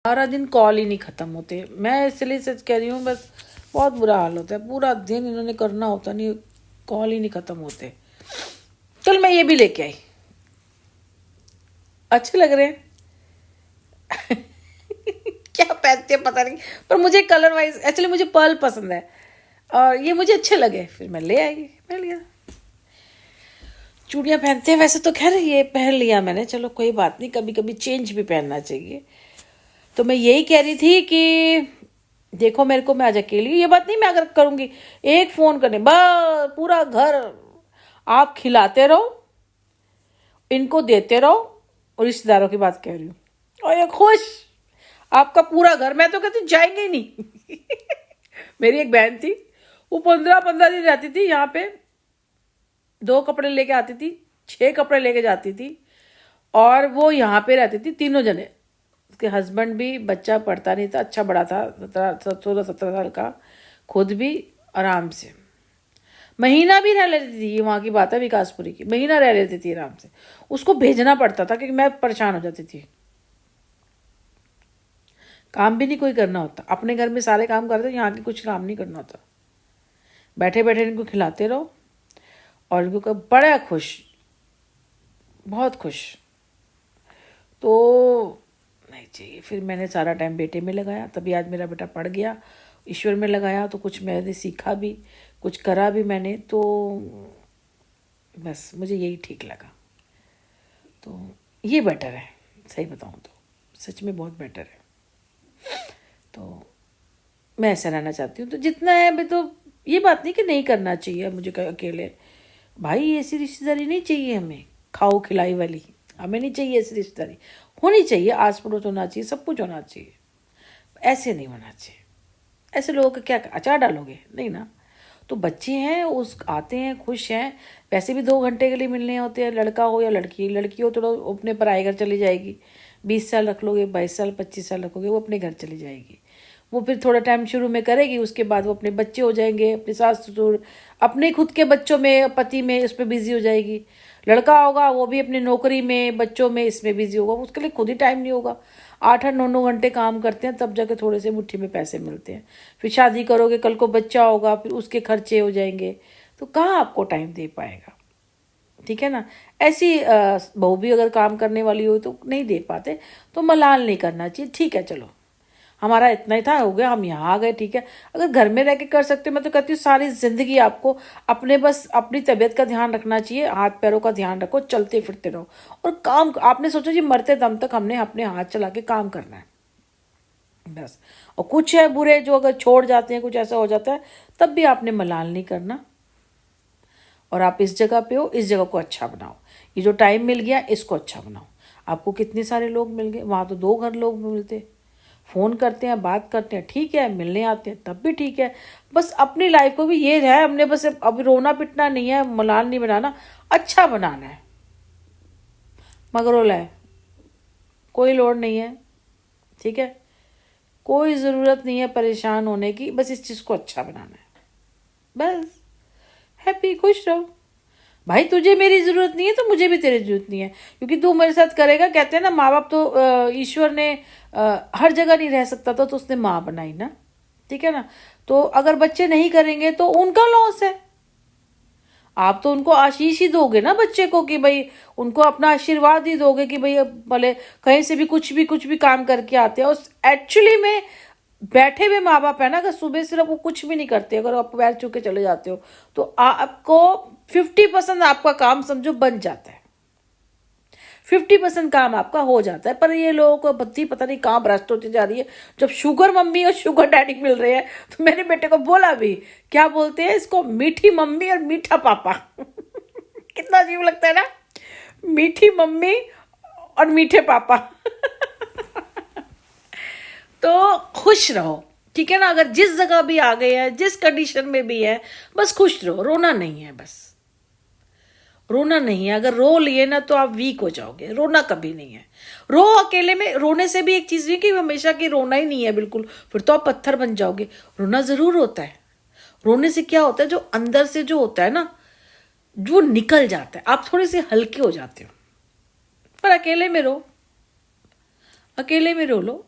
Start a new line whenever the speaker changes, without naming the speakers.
सारा दिन कॉल ही नहीं ख़त्म होते। मैं इसलिए सच कह रही हूँ, बस बहुत बुरा हाल होता है। पूरा दिन इन्होंने करना होता नहीं, कॉल ही नहीं ख़त्म होते। कल मैं ये भी लेके आई, अच्छे लग रहे हैं। क्या पहनते हैं पता नहीं, पर मुझे कलर वाइज एक्चुअली मुझे पर्ल पसंद है और ये मुझे अच्छे लगे, फिर मैं ले आई। मैं लिया, चूड़ियाँ पहनते हैं वैसे तो, खैर ये पहन लिया मैंने, चलो कोई बात नहीं, कभी कभी चेंज भी पहनना चाहिए। तो मैं यही कह रही थी कि देखो मेरे को, मैं आज अकेली, ये बात नहीं मैं अगर करूँगी एक फ़ोन करने बस पूरा घर आप खिलाते रहो, इनको देते रहो, और रिश्तेदारों की बात कह रही हूँ, और ये खुश आपका पूरा घर, मैं तो कहती जाएंगे ही नहीं। मेरी एक बहन थी, वो 15-15 दिन रहती थी यहाँ पे, 2 कपड़े लेके आती थी, 6 कपड़े लेके जाती थी, और वो यहाँ पे रहती थी तीनों जने। उसके हस्बैंड भी, बच्चा पढ़ता नहीं था, अच्छा बड़ा था, 16-17 साल का, खुद भी आराम से महीना भी रह लेती थी। वहाँ की बात है विकासपुरी की, महीना रह लेती थी आराम से। उसको भेजना पड़ता था क्योंकि मैं परेशान हो जाती थी। काम भी नहीं कोई करना होता, अपने घर में सारे काम करते, यहाँ के कुछ काम नहीं करना होता। बैठे बैठे इनको खिलाते रहो और इनको बड़ा खुश, बहुत खुश। तो नहीं चाहिए। फिर मैंने सारा टाइम बेटे में लगाया, तभी आज मेरा बेटा पढ़ गया। ईश्वर में लगाया तो कुछ मैंने सीखा भी, कुछ करा भी मैंने, तो बस मुझे यही ठीक लगा। तो ये बेटर है, सही बताऊँ तो सच में बहुत बेटर है। तो मैं ऐसा रहना चाहती हूँ। तो जितना है मैं, तो ये बात नहीं कि नहीं करना चाहिए मुझे अकेले, भाई ऐसी रिश्तेदारी नहीं चाहिए हमें, खाओ खिलाई वाली हमें नहीं चाहिए। ऐसी रिश्तेदारी होनी चाहिए, आस पड़ोस होना चाहिए, सब कुछ होना चाहिए, ऐसे नहीं होना चाहिए। ऐसे लोगों का क्या अचार डालोगे, नहीं ना। तो बच्चे हैं, उस आते हैं, खुश हैं, वैसे भी 2 घंटे के लिए मिलने होते हैं, लड़का हो या लड़की। लड़की हो तो अपने पराए घर चली जाएगी, 20 साल रख लोगे, 22 साल 25 साल रखोगे, वो अपने घर चली जाएगी। वो फिर थोड़ा टाइम शुरू में करेगी, उसके बाद वो अपने बच्चे हो जाएंगे, अपने सास ससुर, अपने खुद के बच्चों में, पति में, इस पर बिजी हो जाएगी। लड़का होगा वो भी अपनी नौकरी में, बच्चों में, इसमें बिजी होगा, उसके लिए खुद ही टाइम नहीं होगा। 8-8 9-9 घंटे काम करते हैं, तब जाके थोड़े से मुट्ठी में पैसे मिलते हैं। फिर शादी करोगे, कल को बच्चा होगा, फिर उसके खर्चे हो जाएंगे, तो कहाँ आपको टाइम दे पाएगा। ठीक है ना। ऐसी बहू भी अगर काम करने वाली हो तो नहीं दे पाते, तो मलाल नहीं करना चाहिए। ठीक है चलो, हमारा इतना ही था, हो गया, हम यहाँ आ गए, ठीक है। अगर घर में रह के कर सकते, मैं तो कहती हूँ सारी जिंदगी आपको अपने बस अपनी तबीयत का ध्यान रखना चाहिए, हाथ पैरों का ध्यान रखो, चलते फिरते रहो, और काम आपने सोचो जी मरते दम तक हमने अपने हाथ चला के काम करना है बस। और कुछ है बुरे जो अगर छोड़ जाते हैं, कुछ ऐसा हो जाता है, तब भी आपने मलाल नहीं करना, और आप इस जगह पे हो, इस जगह को अच्छा बनाओ। ये जो टाइम मिल गया इसको अच्छा बनाओ। आपको कितने सारे लोग मिल गए, वहाँ तो 2 घर लोग मिलते, फ़ोन करते हैं, बात करते हैं, ठीक है, मिलने आते हैं तब भी ठीक है। बस अपनी लाइफ को भी ये है, हमने बस अब रोना पिटना नहीं है, मलाल नहीं बनाना, अच्छा बनाना है। मगरोला है, कोई लोड नहीं है, ठीक है, कोई ज़रूरत नहीं है परेशान होने की, बस इस चीज़ को अच्छा बनाना है, बस। हैप्पी, खुश रहो भाई। तुझे मेरी ज़रूरत नहीं है तो मुझे भी तेरी ज़रूरत नहीं है, क्योंकि तू मेरे साथ करेगा। कहते हैं ना, माँ बाप तो ईश्वर ने हर जगह नहीं रह सकता था, तो उसने माँ बनाई ना, ठीक है ना। तो अगर बच्चे नहीं करेंगे तो उनका लॉस है। आप तो उनको आशीष ही दोगे ना बच्चे को, कि भाई उनको अपना आशीर्वाद ही दोगे कि भाई भले कहीं से भी कुछ भी काम करके आते हैं। और एक्चुअली में बैठे हुए माँ बाप है ना, अगर सुबह सिर्फ वो कुछ भी नहीं करते, अगर आप पैर छू के चले जाते हो, तो आपको 50% आपका काम समझो बन जाता है, 50% काम आपका हो जाता है। पर ये लोगों को बुद्धि पता नहीं कहाँ भ्रष्ट होती जा रही है। जब शुगर मम्मी और शुगर डैडी मिल रहे हैं, तो मेरे बेटे को बोला भी, क्या बोलते हैं इसको, मीठी मम्मी और मीठा पापा। कितना अजीब लगता है ना, मीठी मम्मी और मीठे पापा। तो खुश रहो, ठीक है ना। अगर जिस जगह भी आ गए हैं, जिस कंडीशन में भी है, बस खुश रहो, रोना नहीं है, बस रोना नहीं है। अगर रो लिए ना तो आप वीक हो जाओगे, रोना कभी नहीं है। रो अकेले में, रोने से भी एक चीज नहीं कि हमेशा की रोना ही नहीं है बिल्कुल, फिर तो आप पत्थर बन जाओगे। रोना जरूर होता है। रोने से क्या होता है, जो अंदर से जो होता है ना, जो निकल जाता है, आप थोड़े से हल्के हो जाते हो। पर अकेले में रो, अकेले में रो लो,